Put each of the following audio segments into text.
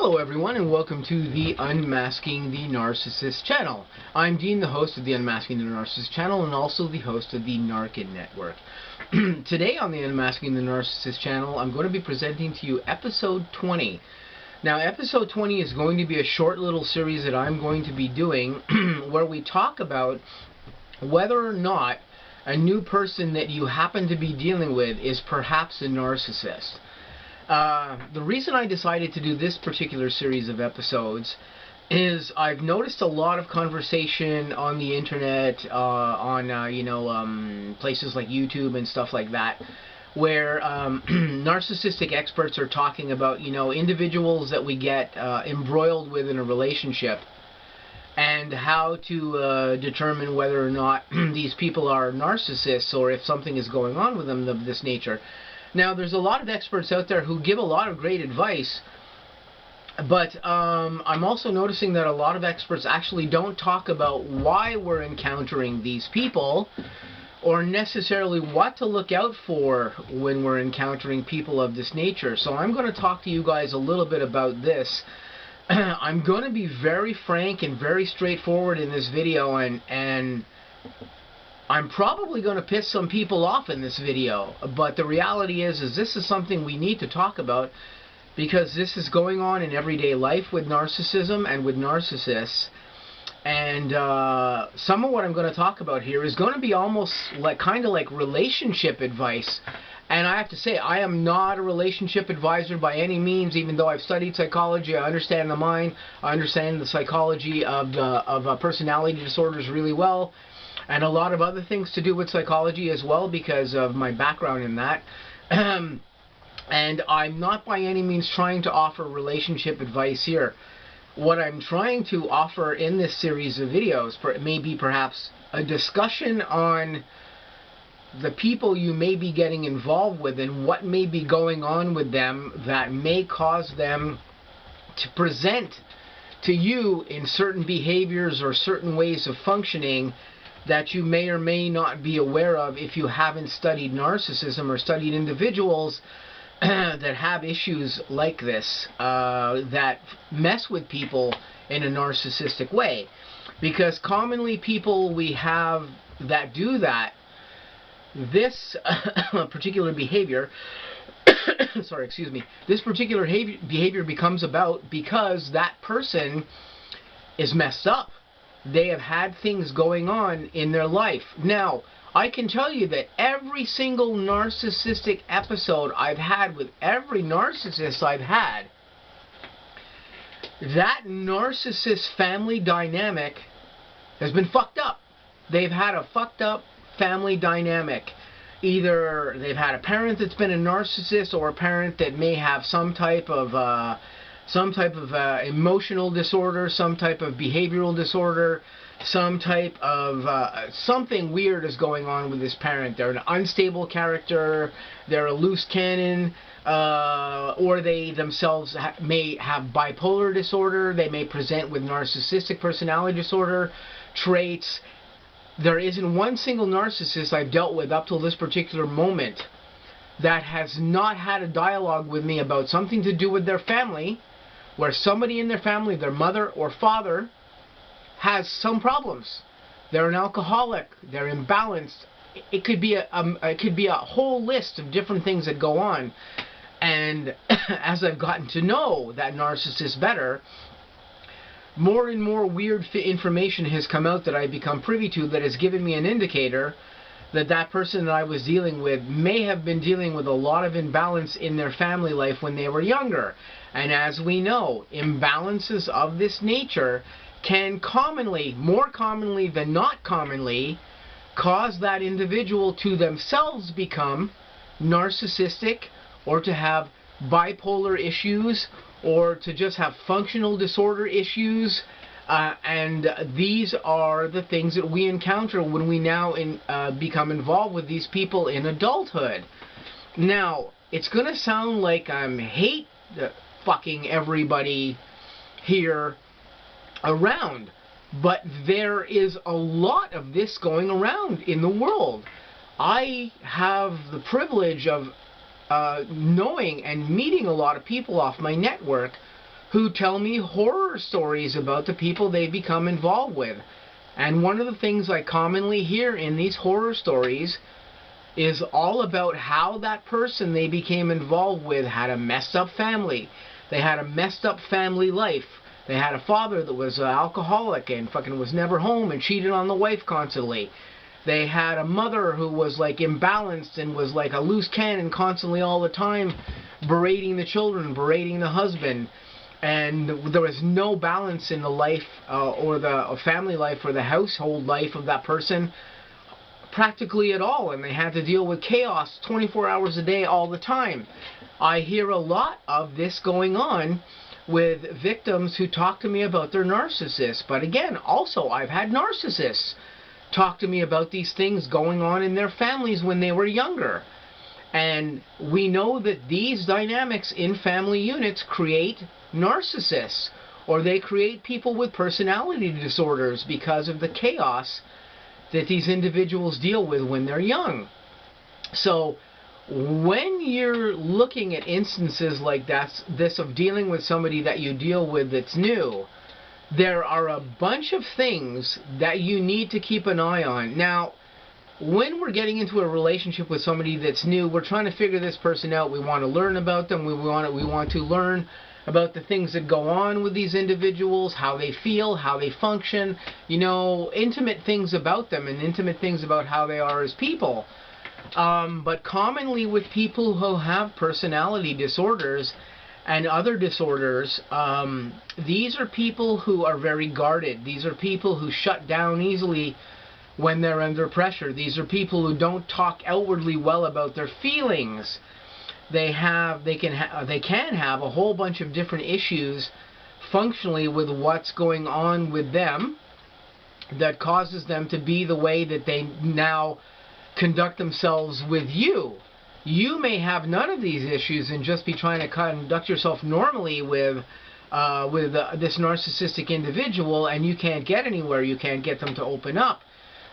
Hello everyone and welcome to the Unmasking the Narcissist channel. I'm Dean, the host of the Unmasking the Narcissist channel and also the host of the N.A.R.C.N network. Today on the Unmasking the Narcissist channel, I'm going to be presenting to you episode 20. Now episode 20 is going to be a short little series that I'm going to be doing where we talk about whether or not a new person that you happen to be dealing with is perhaps a narcissist. The reason I decided to do this particular series of episodes is I've noticed a lot of conversation on the internet, places like YouTube and stuff like that, where narcissistic experts are talking about, individuals that we get embroiled with in a relationship and how to determine whether or not these people are narcissists or if something is going on with them of this nature. Now, there's a lot of experts out there who give a lot of great advice, but I'm also noticing that a lot of experts actually don't talk about why we're encountering these people or necessarily what to look out for when we're encountering people of this nature. So I'm going to talk to you guys a little bit about this. I'm going to be very frank and very straightforward in this video, and I'm probably going to piss some people off in this video, but the reality is this is something we need to talk about because this is going on in everyday life with narcissism and with narcissists. And some of what I'm going to talk about here is going to be almost like kind of like relationship advice. And I have to say, I am not a relationship advisor by any means, even though I've studied psychology. I understand the mind, I understand the psychology of personality disorders really well, and a lot of other things to do with psychology as well because of my background in that. And I'm not by any means trying to offer relationship advice here. What I'm trying to offer in this series of videos may be perhaps a discussion on the people you may be getting involved with and what may be going on with them that may cause them to present to you in certain behaviors or certain ways of functioning that you may or may not be aware of if you haven't studied narcissism or studied individuals that have issues like this, that mess with people in a narcissistic way. Because commonly people we have that do that, this particular behavior, this particular behavior becomes about because that person is messed up. They have had things going on in their life. Now, I can tell you that every single narcissistic episode I've had with every narcissist I've had, that narcissist family dynamic has been fucked up. They've had a fucked up family dynamic. Either they've had a parent that's been a narcissist or a parent that may have some type of emotional disorder, some type of behavioral disorder, some type of something weird is going on with this parent. They're an unstable character, they're a loose cannon, or they themselves may have bipolar disorder, they may present with narcissistic personality disorder traits. There isn't one single narcissist I've dealt with up till this particular moment that has not had a dialogue with me about something to do with their family, where somebody in their family, their mother or father, has some problems. They're an alcoholic, they're imbalanced. It could be a whole list of different things that go on. And as I've gotten to know that narcissist better, more and more weird information has come out that I've become privy to that has given me an indicator that that person that I was dealing with may have been dealing with a lot of imbalance in their family life when they were younger. And as we know, imbalances of this nature can commonly, more commonly than not commonly, cause that individual to themselves become narcissistic or to have bipolar issues or to just have functional disorder issues. And these are the things that we encounter when we now become involved with these people in adulthood. Now, it's going to sound like I'm fucking everybody here around, but there is a lot of this going around in the world. I have the privilege of knowing and meeting a lot of people off my network who tell me horror stories about the people they become involved with. And one of the things I commonly hear in these horror stories is all about how that person they became involved with had a messed up family. They had a messed up family life. They had a father that was an alcoholic and fucking was never home and cheated on the wife constantly. They had a mother who was like imbalanced and was like a loose cannon constantly all the time, berating the children, berating the husband. And there was no balance in the life or the family life or the household life of that person practically at all, and they had to deal with chaos 24 hours a day all the time. I hear a lot of this going on with victims who talk to me about their narcissists. But again, also I've had narcissists talk to me about these things going on in their families when they were younger. And we know that these dynamics in family units create narcissists, or they create people with personality disorders because of the chaos that these individuals deal with when they're young. So when you're looking at instances like this of dealing with somebody that you deal with that's new, there are a bunch of things that you need to keep an eye on. Now, when we're getting into a relationship with somebody that's new, we're trying to figure this person out. We want to learn about them. We want to learn about the things that go on with these individuals, how they feel, how they function, you know, intimate things about them and intimate things about how they are as people. But commonly with people who have personality disorders and other disorders, these are people who are very guarded. These are people who shut down easily when they're under pressure. These are people who don't talk outwardly well about their feelings. They can have a whole bunch of different issues functionally with what's going on with them that causes them to be the way that they now conduct themselves with you. You may have none of these issues and just be trying to conduct yourself normally with this narcissistic individual, and you can't get anywhere. You can't get them to open up.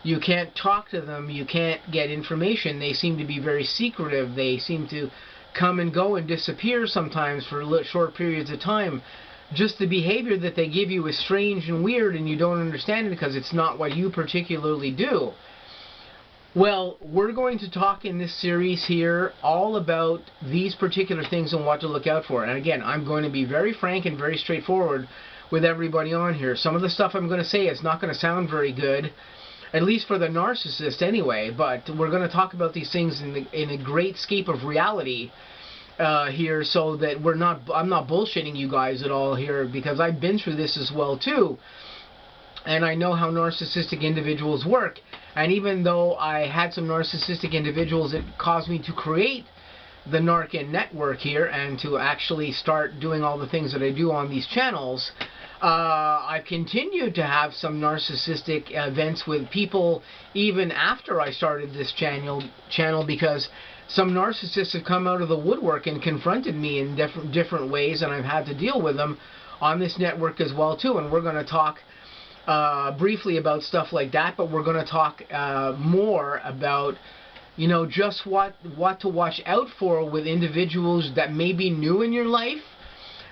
You can't talk to them. You can't get information. They seem to be very secretive. They seem to come and go and disappear sometimes for short periods of time. Just the behavior that they give you is strange and weird, and you don't understand it because it's not what you particularly do. Well, we're going to talk in this series here all about these particular things and what to look out for. And again, I'm going to be very frank and very straightforward with everybody on here. Some of the stuff I'm going to say is not going to sound very good, at least for the narcissist anyway, but we're going to talk about these things in a great scape of reality here, so that I'm not bullshitting you guys at all here, because I've been through this as well too, and I know how narcissistic individuals work. And even though I had some narcissistic individuals that caused me to create the N.A.R.C.N network here and to actually start doing all the things that I do on these channels, I've continued to have some narcissistic events with people even after I started this channel because some narcissists have come out of the woodwork and confronted me in different ways, and I've had to deal with them on this network as well too. And we're going to talk briefly about stuff like that, but we're going to talk more about, you know, just what to watch out for with individuals that may be new in your life,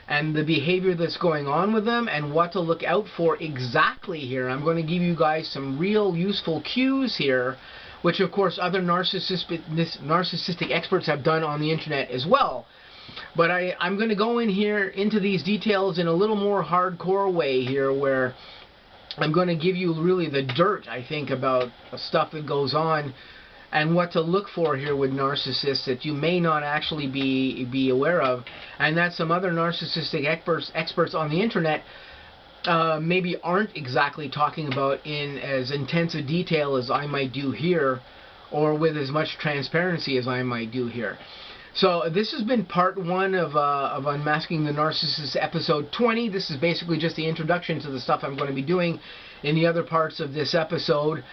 and the behavior that's going on with them, and what to look out for exactly here. I'm going to give you guys some real useful cues here, which of course other narcissistic experts have done on the internet as well. But I'm going to go in here into these details in a little more hardcore way here, where I'm going to give you really the dirt, I think, about stuff that goes on and what to look for here with narcissists that you may not actually be aware of, and that some other narcissistic experts on the internet maybe aren't exactly talking about in as intensive detail as I might do here, or with as much transparency as I might do here. So this has been part 1 of Unmasking the Narcissist, episode 20. This is basically just the introduction to the stuff I'm going to be doing in the other parts of this episode.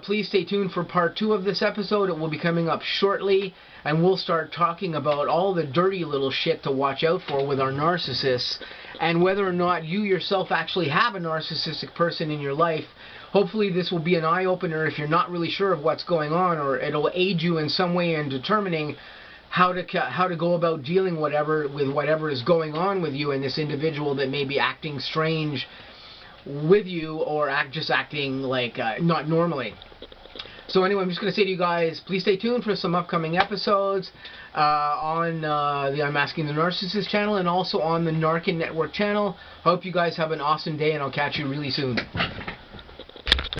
Please stay tuned for part 2 of this episode. It will be coming up shortly, and we'll start talking about all the dirty little shit to watch out for with our narcissists, and whether or not you yourself actually have a narcissistic person in your life. Hopefully this will be an eye-opener if you're not really sure of what's going on, or it'll aid you in some way in determining how to go about dealing with whatever is going on with you and this individual that may be acting strange with you, or just acting like not normally. So anyway, I'm just going to say to you guys, please stay tuned for some upcoming episodes on the Unmasking the Narcissist channel, and also on the N.A.R.C.N Network channel. Hope you guys have an awesome day, and I'll catch you really soon.